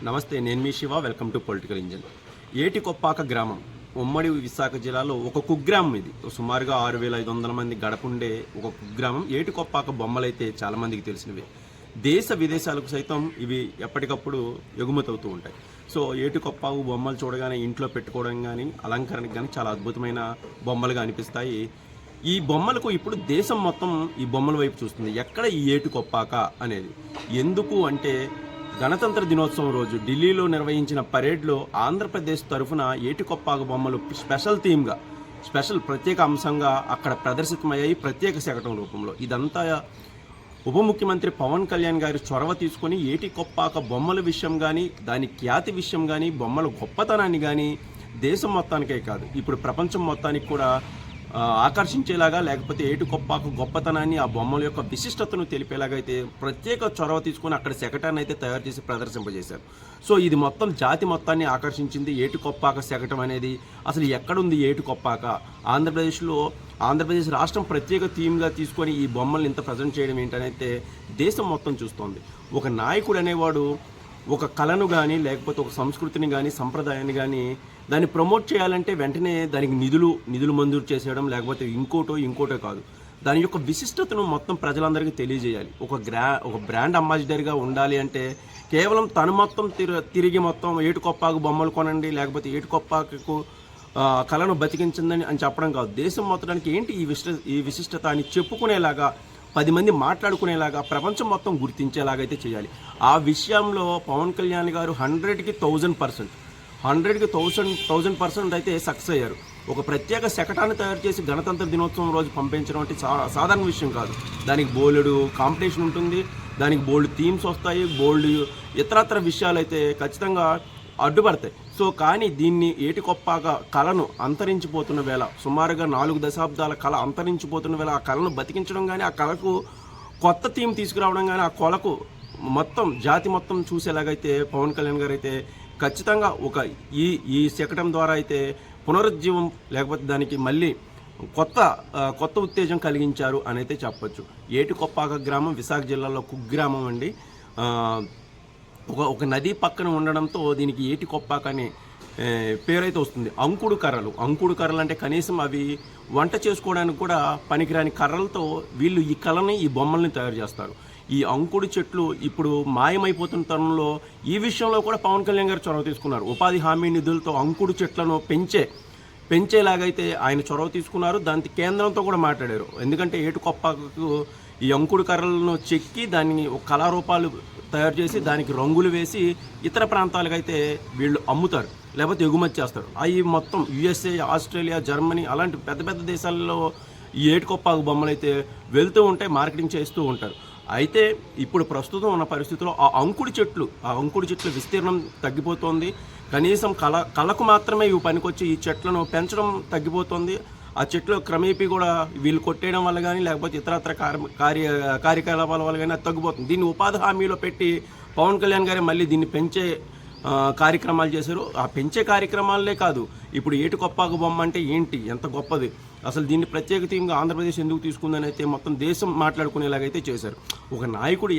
నమస్తే, నేను మీ Shiva. Welcome to political engine. Etikoppaka గ్రామం ఉమ్మడి విశాఖ జిల్లాలో ఒక కుగ్రామం. ఇది సుమారుగా 6500 మంది గడపుండే ఒక కుగ్రామం. ఏటికొప్పాక బొమ్మలైతే చాలామందికి తెలిసినవి. దేశ విదేశాలకు సైతం ఇవి ఎప్పటికప్పుడు ఎగుమతవుతూ ఉంటాయి. సో ఏటికొప్పాకు బొమ్మలు చూడగానే ఇంట్లో పెట్టుకోవడం కానీ, అలంకరణకి కానీ చాలా అద్భుతమైన బొమ్మలుగా అనిపిస్తాయి. ఈ బొమ్మలకు ఇప్పుడు దేశం మొత్తం ఈ బొమ్మల వైపు చూస్తుంది. ఎక్కడ ఈ ఏటికొప్పాక అనేది? ఎందుకు అంటే, గణతంత్ర దినోత్సవం రోజు ఢిల్లీలో నిర్వహించిన పరేడ్లో ఆంధ్రప్రదేశ్ తరఫున ఏటికొప్పాక బొమ్మలు స్పెషల్ థీమ్గా, ప్రత్యేక అంశంగా అక్కడ ప్రదర్శితమయ్యాయి, ప్రత్యేక శకటం రూపంలో. ఇదంతా ఉప ముఖ్యమంత్రి పవన్ కళ్యాణ్ గారి చొరవ తీసుకొని ఏటికొప్పాక బొమ్మల విషయం కానీ, దాని ఖ్యాతి విషయం కానీ, బొమ్మల గొప్పతనాన్ని కానీ దేశం మొత్తానికే కాదు, ఇప్పుడు ప్రపంచం మొత్తానికి కూడా ఆకర్షించేలాగా, లేకపోతే ఏటికొప్పాక గొప్పతనాన్ని, ఆ బొమ్మల యొక్క విశిష్టతను తెలిపేలాగా అయితే ప్రత్యేక చొరవ తీసుకొని అక్కడ శకటాన్ని అయితే తయారు చేసి ప్రదర్శింపజేశారు. సో ఇది మొత్తం జాతి మొత్తాన్ని ఆకర్షించింది. ఏటికొప్పాక శకటం అనేది అసలు ఎక్కడుంది? ఏటికొప్పాక ఆంధ్రప్రదేశ్ రాష్ట్రం ప్రత్యేక థీమ్గా తీసుకొని ఈ బొమ్మల్ని ఇంత ప్రజెంట్ చేయడం ఏంటనైతే దేశం మొత్తం చూస్తోంది. ఒక నాయకుడు అనేవాడు ఒక కళను కానీ, లేకపోతే ఒక సంస్కృతిని కానీ, సంప్రదాయాన్ని కానీ దాన్ని ప్రమోట్ చేయాలంటే వెంటనే దానికి నిధులు మంజూరు చేసేయడం, లేకపోతే ఇంకోటో కాదు. దాని యొక్క విశిష్టతను మొత్తం ప్రజలందరికీ తెలియజేయాలి. ఒక బ్రాండ్ అంబాసిడర్గా ఉండాలి అంటే కేవలం తను మొత్తం తిరిగి మొత్తం ఏటికొప్పాకు బొమ్మలు కొనండి, లేకపోతే ఏటికొప్పాకు కళను బతికించిందని అని చెప్పడం కాదు. దేశం మొత్తానికి ఏంటి ఈ విశిష్టత అని చెప్పుకునేలాగా, 10 మంది మాట్లాడుకునేలాగా, ప్రపంచం మొత్తం గుర్తించేలాగైతే చేయాలి. ఆ విషయంలో పవన్ కళ్యాణ్ గారు 100కి 1000% అయితే సక్సెస్ అయ్యారు. ఒక ప్రత్యేక శకటాన్ని తయారు చేసి గణతంత్ర దినోత్సవం రోజు పంపించడం అంటే సాధారణ విషయం కాదు. దానికి బోల్డ్ కాంపిటీషన్ ఉంటుంది, దానికి బోల్డ్ థీమ్స్ వస్తాయి, బోల్డ్ ఇతరత్ర విషయాలు అయితే ఖచ్చితంగా అడ్డుపడతాయి. సో కానీ దీన్ని ఏటికొప్పాక కళను అంతరించిపోతున్న వేళ, సుమారుగా 4 దశాబ్దాల కళ అంతరించిపోతున్న వేళ, ఆ కళను బతికించడం కానీ, ఆ కళకు కొత్త థీమ్ తీసుకురావడం కానీ, ఆ కళకు మొత్తం జాతి మొత్తం చూసేలాగైతే పవన్ కళ్యాణ్ గారు అయితే ఖచ్చితంగా ఈ శకటం ద్వారా అయితే పునరుజ్జీవం, లేకపోతే దానికి మళ్ళీ కొత్త ఉత్తేజం కలిగించారు అని అయితే చెప్పొచ్చు. ఏటికొప్పాక గ్రామం విశాఖ జిల్లాలో కుగ్రామం అండి. ఒక నది పక్కన ఉండడంతో దీనికి ఏటికొప్పాక అనే పేరైతే వస్తుంది. అంకుడు కర్రలు అంటే కనీసం అవి వంట చేసుకోవడానికి కూడా పనికిరాని కర్రలతో వీళ్ళు ఈ కళని, ఈ బొమ్మల్ని తయారు చేస్తారు. ఈ అంకుడు చెట్లు ఇప్పుడు మాయమైపోతున్న తరుణంలో ఈ విషయంలో కూడా పవన్ కళ్యాణ్ గారు చొరవ తీసుకున్నారు. ఉపాధి హామీ నిధులతో అంకుడు చెట్లను పెంచేలాగైతే ఆయన చొరవ తీసుకున్నారు. దానికి కేంద్రంతో కూడా మాట్లాడారు. ఎందుకంటే ఏటికొప్పాకు ఈ అంకుడు కర్రలను చెక్కి దాన్ని కళారూపాలు తయారు చేసి దానికి రంగులు వేసి ఇతర ప్రాంతాలకు అయితే వీళ్ళు అమ్ముతారు, లేకపోతే ఎగుమతి చేస్తారు. అవి మొత్తం USA, ఆస్ట్రేలియా, జర్మనీ అలాంటి పెద్ద పెద్ద దేశాల్లో ఈ ఏటికొప్పాకు బొమ్మలు అయితే వెళ్తూ ఉంటాయి, మార్కెటింగ్ చేస్తూ ఉంటారు. అయితే ఇప్పుడు ప్రస్తుతం ఉన్న పరిస్థితుల్లో ఆ అంకుడు చెట్లు విస్తీర్ణం తగ్గిపోతుంది. కనీసం కళకు మాత్రమే ఇవి పనికొచ్చి ఈ చెట్లను పెంచడం తగ్గిపోతుంది. ఆ చెట్లు క్రమేపీ కూడా వీళ్ళు కొట్టేయడం వల్ల కానీ, లేకపోతే ఇతరత్ర కార్యకలాపాల వల్ల కానీ అది తగ్గిపోతుంది. దీన్ని ఉపాధి హామీలో పెట్టి పవన్ కళ్యాణ్ గారే మళ్ళీ దీన్ని పెంచే కార్యక్రమాలు చేశారు. ఆ పెంచే కార్యక్రమాలే కాదు, ఇప్పుడు ఏటికొప్పాక బొమ్మ అంటే ఏంటి, ఎంత గొప్పది, అసలు దీన్ని ప్రత్యేక థీమ్గా ఆంధ్రప్రదేశ్ ఎందుకు తీసుకుందని అయితే మొత్తం దేశం మాట్లాడుకునేలాగైతే చేశారు. ఒక నాయకుడు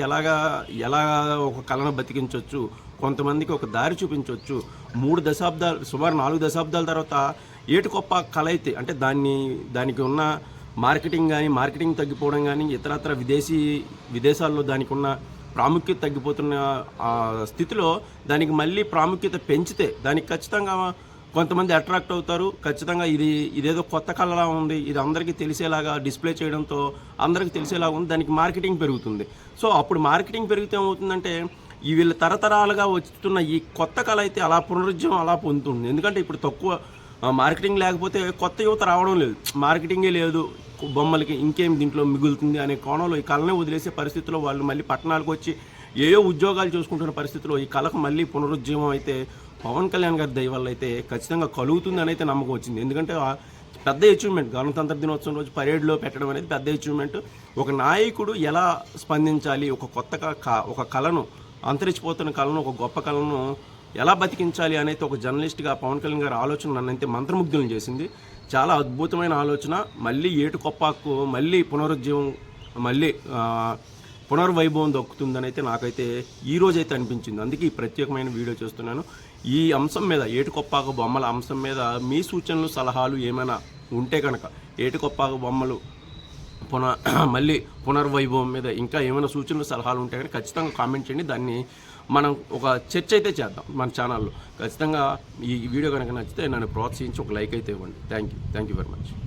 ఎలా ఒక కళను బతికించవచ్చు, కొంతమందికి ఒక దారి చూపించవచ్చు. సుమారు 4 దశాబ్దాల తర్వాత ఏటికొప్పాక కళ అయితే, అంటే దానికి ఉన్న మార్కెటింగ్ తగ్గిపోవడం కానీ, ఇతరత్ర విదేశాల్లో దానికి ఉన్న ప్రాముఖ్యత తగ్గిపోతున్న స్థితిలో దానికి మళ్ళీ ప్రాముఖ్యత పెంచితే దానికి ఖచ్చితంగా కొంతమంది అట్రాక్ట్ అవుతారు. ఖచ్చితంగా ఇదేదో కొత్త కళలా ఉంది, ఇది అందరికీ తెలిసేలాగా డిస్ప్లే చేయడంతో అందరికీ తెలిసేలాగా ఉంది, దానికి మార్కెటింగ్ పెరుగుతుంది. సో అప్పుడు మార్కెటింగ్ పెరిగితే ఏమవుతుందంటే, ఈ వీళ్ళ తరతరాలుగా వస్తున్న ఈ కొత్త కళ అయితే అలా పునరుజ్జీవం అలా పొందుతుంది. ఎందుకంటే ఇప్పుడు తక్కువ మార్కెటింగ్ లేకపోతే కొత్త యువత రావడం లేదు, మార్కెటింగే లేదు బొమ్మలకి, ఇంకేం దీంట్లో మిగులుతుంది అనే కోణంలో ఈ కళనే వదిలేసే పరిస్థితిలో వాళ్ళు మళ్ళీ పట్టణాలకు వచ్చి ఏయో ఉద్యోగాలు చూసుకుంటున్న పరిస్థితిలో ఈ కళకు మళ్ళీ పునరుజ్జీవం అయితే పవన్ కళ్యాణ్ గారి దయ వల్ల అయితే ఖచ్చితంగా కలుగుతుంది అని అయితే నమ్మకం వచ్చింది. ఎందుకంటే పెద్ద అచీవ్మెంట్, గణతంత్ర దినోత్సవం రోజు పరేడ్లో పెట్టడం అనేది పెద్ద అచీవ్మెంట్. ఒక నాయకుడు ఎలా స్పందించాలి, ఒక కళను, అంతరించిపోతున్న కళను, ఒక గొప్ప కళను ఎలా బతికించాలి అనేది ఒక జర్నలిస్ట్గా పవన్ కళ్యాణ్ గారి ఆలోచన నన్నైతే మంత్రముగ్ధులను చేసింది. చాలా అద్భుతమైన ఆలోచన. మళ్ళీ ఏటికొప్పాకు మళ్ళీ పునరుజ్జీవం, మళ్ళీ పునర్వైభవం దక్కుతుందని అయితే నాకైతే ఈ రోజైతే అనిపించింది. అందుకే ఈ ప్రత్యేకమైన వీడియో చేస్తున్నాను. ఈ అంశం మీద ఏటికొప్పాక బొమ్మల అంశం మీద మీ సూచనలు సలహాలు ఏమైనా ఉంటే కనుక ఏటికొప్పాక బొమ్మలు మళ్ళీ పునర్వైభవం మీద ఇంకా ఏమైనా సూచనలు సలహాలు ఉంటే కానీ ఖచ్చితంగా కామెంట్ చేయండి. దాన్ని మనం ఒక చర్చ అయితే చేద్దాం మన ఛానల్లో. ఖచ్చితంగా ఈ వీడియో కనుక నచ్చితే నన్ను ప్రోత్సహించి ఒక లైక్ అయితే ఇవ్వండి. Thank you very much.